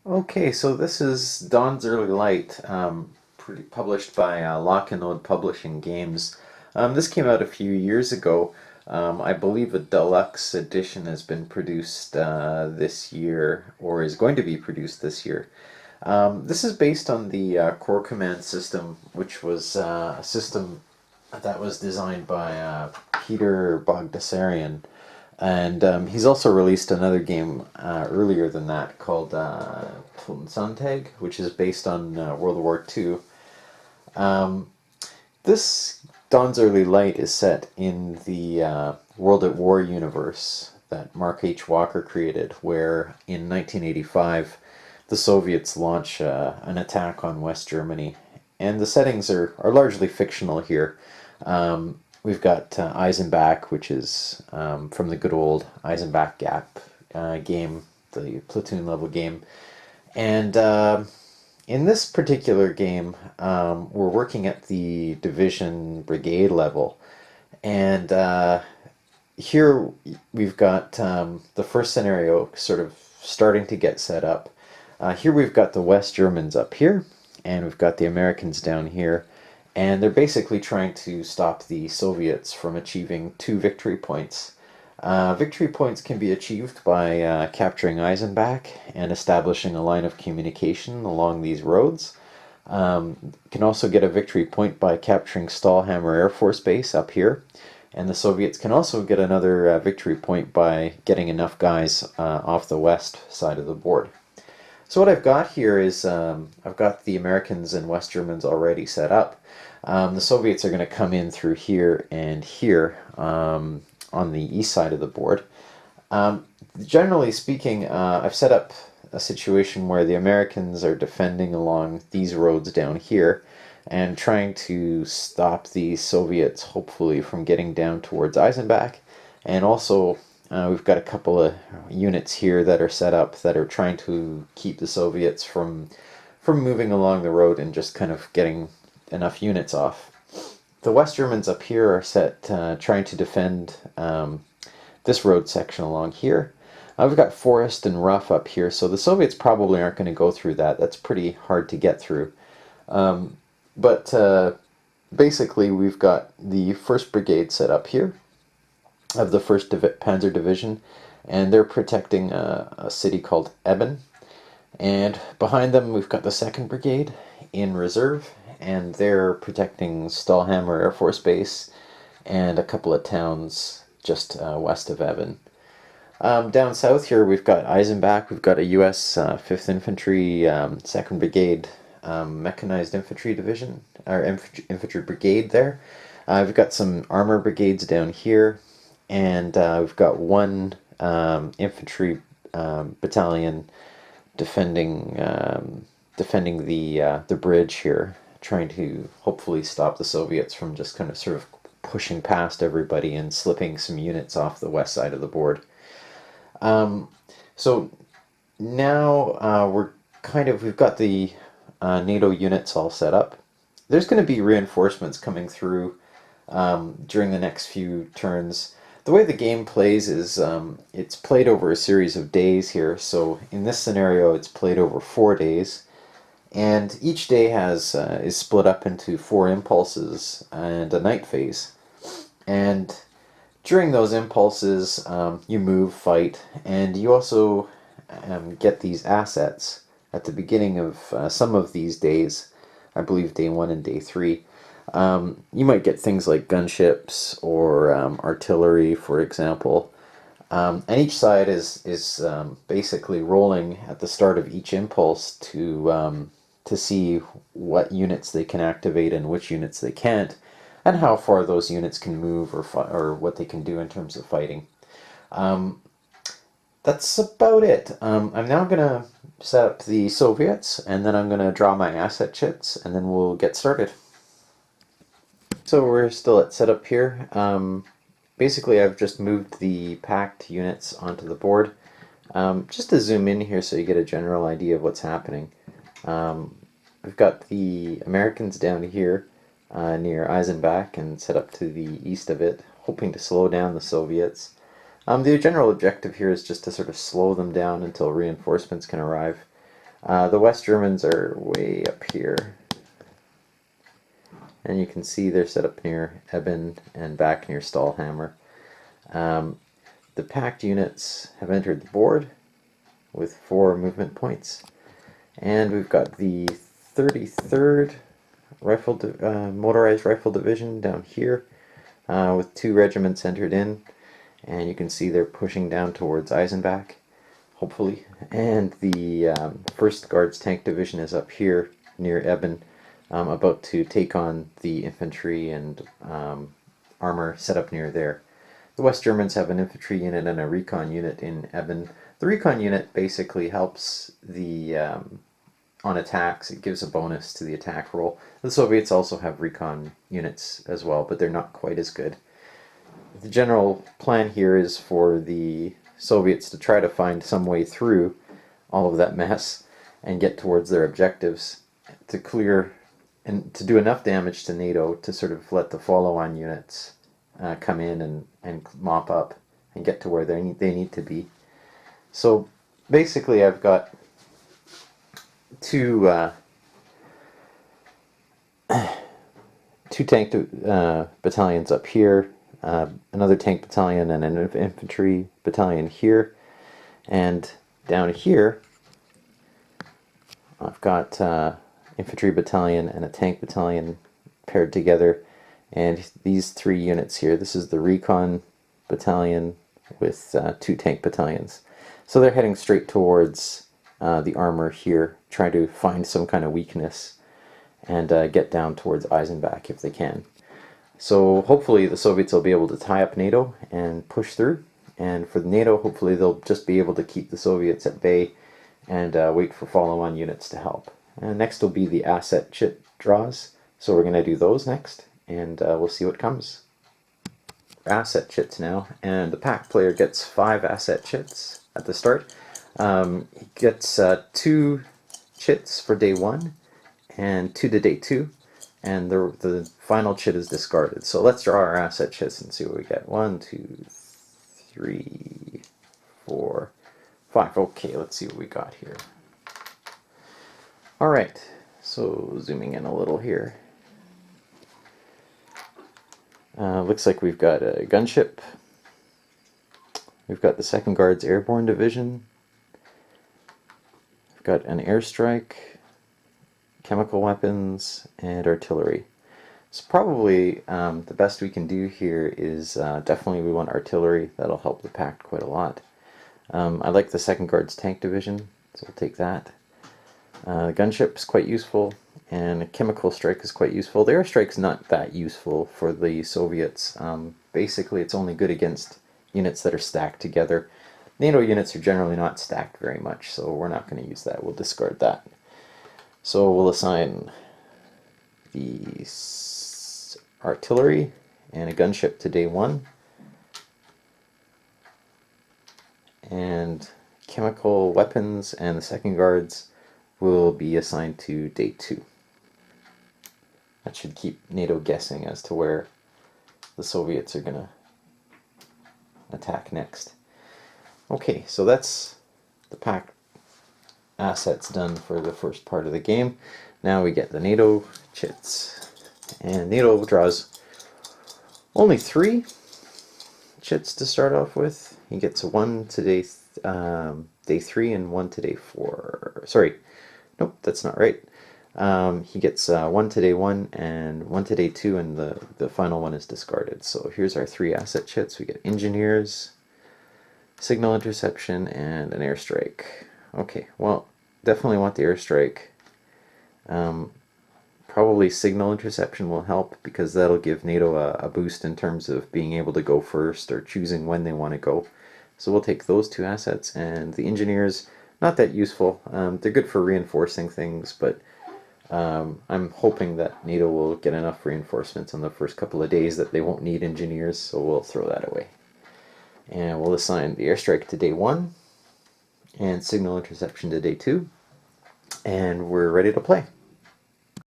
Okay, so this is Dawn's Early Light, published by Lock and Load Publishing Games. This came out a few years ago. I believe a deluxe edition has been produced this year, or is going to be produced this year. This is based on the Core Command system, which was a system that was designed by Peter Bogdasarian. And he's also released another game earlier than that called Suntag, which is based on World War II. Um, this Dawn's Early Light is set in the World at War universe that Mark H. Walker created, where in 1985 the Soviets launch an attack on West Germany. And the settings are largely fictional here. We've got Eisenbach, which is from the good old Eisenbach Gap game, the platoon level game. And in this particular game, we're working at the division brigade level. And here we've got the first scenario sort of starting to get set up. Here we've got the West Germans up here, and we've got the Americans down here. And they're basically trying to stop the Soviets from achieving 2 victory points. Victory points can be achieved by capturing Eisenbach and establishing a line of communication along these roads. Can also get a victory point by capturing Stahlhammer Air Force Base up here. And the Soviets can also get another victory point by getting enough guys off the west side of the board. So what I've got here is I've got the Americans and West Germans already set up. The Soviets are going to come in through here and here on the east side of the board. Generally speaking, I've set up a situation where the Americans are defending along these roads down here and trying to stop the Soviets, hopefully, from getting down towards Eisenbach. And also, we've got a couple of units here that are set up that are trying to keep the Soviets from moving along the road and just kind of getting enough units off. The West Germans up here are set trying to defend this road section along here. We've got forest and rough up here, so the Soviets probably aren't going to go through that. That's pretty hard to get through. But basically, we've got the 1st Brigade set up here of the 1st Panzer Division, and they're protecting a city called Eben. And behind them, we've got the 2nd Brigade in reserve, and they're protecting Stahlhammer Air Force Base and a couple of towns just west of Eben. Down south here, we've got Eisenbach. We've got a U.S. 5th Infantry 2nd Brigade Mechanized Infantry Division, or Infantry Brigade there. We've got some armor brigades down here, and we've got one infantry battalion defending the bridge here, trying to hopefully stop the Soviets from just kind of sort of pushing past everybody and slipping some units off the west side of the board. So now we've got the NATO units all set up. There's going to be reinforcements coming through during the next few turns. The way the game plays is it's played over a series of days here. So in this scenario, it's played over 4 days, and each day is split up into 4 impulses and a night phase. And during those impulses, you move, fight, and you also get these assets at the beginning of some of these days. I believe day 1 and day 3. You might get things like gunships or artillery, for example. And each side is basically rolling at the start of each impulse to see what units they can activate and which units they can't, and how far those units can move or what they can do in terms of fighting. That's about it. I'm now going to set up the Soviets, and then I'm going to draw my asset chits, and then we'll get started. So we're still at setup here. Basically, I've just moved the packed units onto the board. Just to zoom in here so you get a general idea of what's happening. We've got the Americans down here near Eisenbach and set up to the east of it, hoping to slow down the Soviets. The general objective here is just to sort of slow them down until reinforcements can arrive. The West Germans are way up here. And you can see they're set up near Eben and back near Stahlhammer. The Pact units have entered the board with 4 movement points. And we've got the 33rd Motorized Rifle Division down here with 2 regiments entered in. And you can see they're pushing down towards Eisenbach, hopefully. And the 1st Guards Tank Division is up here near Eben, about to take on the infantry and armor set up near there. The West Germans have an infantry unit and a recon unit in Eben. The recon unit basically helps the on attacks. It gives a bonus to the attack roll. The Soviets also have recon units as well, but they're not quite as good. The general plan here is for the Soviets to try to find some way through all of that mess and get towards their objectives, to clear and to do enough damage to NATO to sort of let the follow-on units come in and mop up and get to where they need to be. So basically I've got 2 tank battalions up here, another tank battalion and an infantry battalion here, and down here I've got infantry battalion and a tank battalion paired together, and these 3 units here, this is the recon battalion with 2 tank battalions. So they're heading straight towards the armor here, trying to find some kind of weakness and get down towards Eisenbach if they can. So hopefully the Soviets will be able to tie up NATO and push through, and for NATO hopefully they'll just be able to keep the Soviets at bay and wait for follow-on units to help. And next will be the asset chit draws, so we're going to do those next, and we'll see what comes. Asset chits now, and the Pact player gets 5 asset chits at the start. He gets 2 chits for day 1 and 2 to day 2, and the final chit is discarded. So let's draw our asset chits and see what we get. 1, 2, 3, 4, 5. Okay, let's see what we got here. Alright, so zooming in a little here. Looks like we've got a gunship. We've got the 2nd Guards Airborne Division. We've got an airstrike, chemical weapons, and artillery. So probably the best we can do here is definitely we want artillery. That'll help the Pact quite a lot. I like the 2nd Guards Tank Division, so we'll take that. The gunship is quite useful, and a chemical strike is quite useful. The airstrike's not that useful for the Soviets. Basically, it's only good against units that are stacked together. NATO units are generally not stacked very much, so we're not going to use that. We'll discard that. So we'll assign the artillery and a gunship to day 1, and chemical weapons and the 2nd Guards will be assigned to day 2. That should keep NATO guessing as to where the Soviets are going to attack next. Okay, so that's the Pact assets done for the first part of the game. Now we get the NATO chits. And NATO draws only 3 chits to start off with. He gets 1 to day 3 and 1 to day 4. Sorry, nope, that's not right. He gets 1 to day 1 and 1 to day 2, and the final one is discarded. So here's our 3 asset chits. We get engineers, signal interception, and an airstrike. Okay, well, definitely want the airstrike. Probably signal interception will help, because that'll give NATO a boost in terms of being able to go first or choosing when they want to go. So we'll take those 2 assets, and the engineers, not that useful. They're good for reinforcing things, but I'm hoping that NATO will get enough reinforcements on the first couple of days that they won't need engineers, so we'll throw that away. And we'll assign the airstrike to day 1 and signal interception to day 2, and we're ready to play.